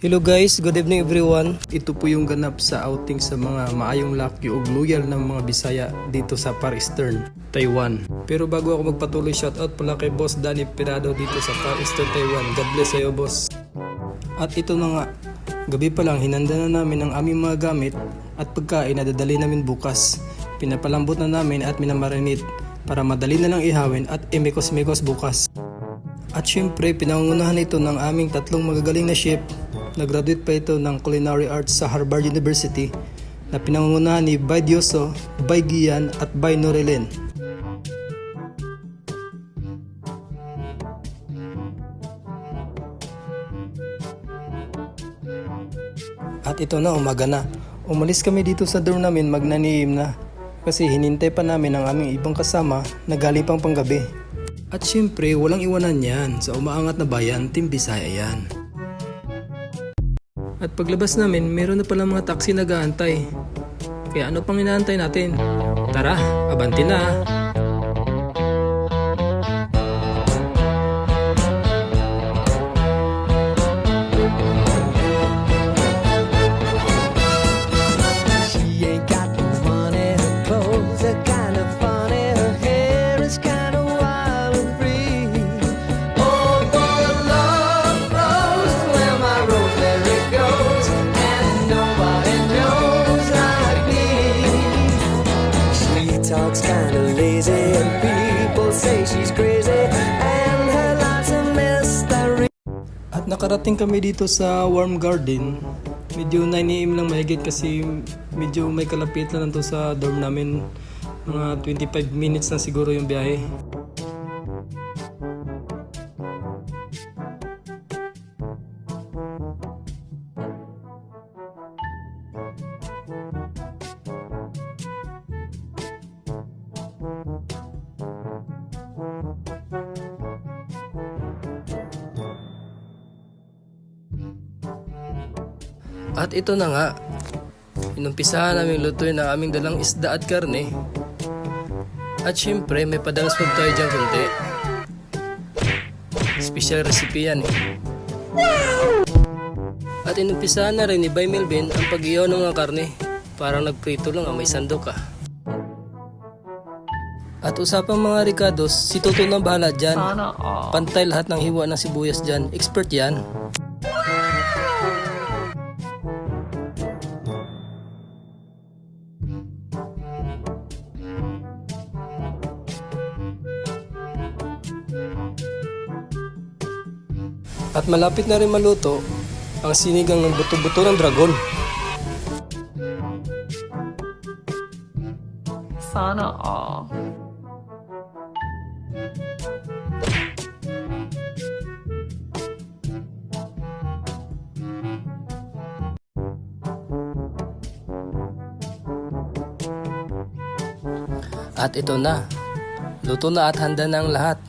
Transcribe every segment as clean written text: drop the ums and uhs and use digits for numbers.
Hello guys, good evening everyone. Ito po yung ganap sa outing sa mga maayong laki o loyal ng mga Bisaya dito sa Far Eastern, Taiwan. Pero bago ako magpatuloy, shoutout pala kay Boss Danny Pirado dito sa Far Eastern, Taiwan. God bless sa'yo, boss. At ito na nga, gabi pa lang hinanda na namin ang aming mga gamit at pagkain na dadali namin bukas. Pinapalambot na namin at minamarinate para madali na lang ihawin at imikos-mikos bukas. At syempre, pinangungunahan ito ng aming tatlong magagaling na chef. Nag-graduate pa ito ng Culinary Arts sa Harvard University na pinangungunahan ni Bay Dioso, Bay Gian at Bay Norelen. At ito na, umaga na. Umalis kami dito sa dorm namin, magnanihim na. Kasi hinintay pa namin ang aming ibang kasama na galing pang panggabi. At syempre, walang iwanan yan. Sa umaangat na bayan, Team Bisaya yan. At paglabas namin, meron na pala mga taxi nag-aantay. Kaya ano pang inaantay natin? Tara, abanti na! Talks kinda lazy and people say she's crazy and her life's a mystery. At nakarating kami dito sa Warm Garden. Medyo 9 AM lang mahigit kasi medyo may kalapit lang to sa dorm namin. Mga 25 minutes na siguro yung biyahe. At ito na nga, inumpisahan namin lutuin ang aming dalang isda at karne. At syempre, may padalas food tayo dyan kunti. Special recipe yan eh. At inumpisahan na rin ni Bay Melvin ang pag-ihaw ng mga karne. Parang nagprito lang, may sandok ah. At usapang mga ricados, si Toto na bahala dyan. Pantay lahat ng hiwa ng sibuyas dyan, expert yan. At malapit na rin maluto ang sinigang ng buto-buto ng dragon. Sana all. At ito na, luto na at handa na ang lahat.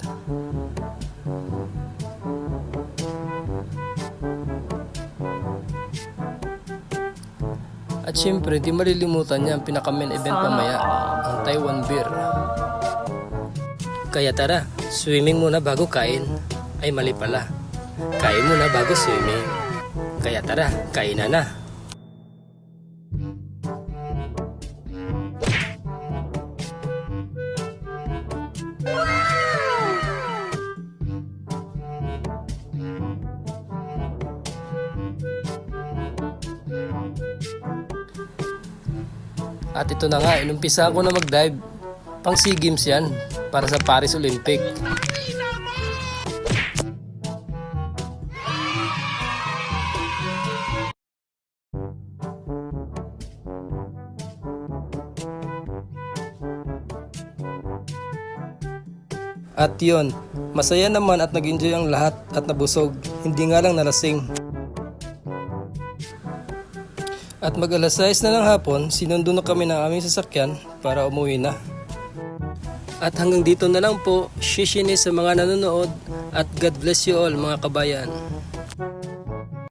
At syempre, di malilimutan niya ang pinaka-main event mamaya, ang Taiwan Beer. Kaya tara, swimming muna bago kain. Ay mali pala, kain muna bago swimming. Kaya tara, kain na. At ito na nga, inumpisa ko na mag-dive. Pang SEA Games yan, para sa Paris Olympic. At yun, masaya naman at nag-enjoy ang lahat at nabusog, hindi nga lang nalasing. At mag-alas 6 na ng hapon, sinundo na kami ng aming sasakyan para umuwi na. At hanggang dito na lang po, shishini sa mga nanonood at God bless you all mga kabayan.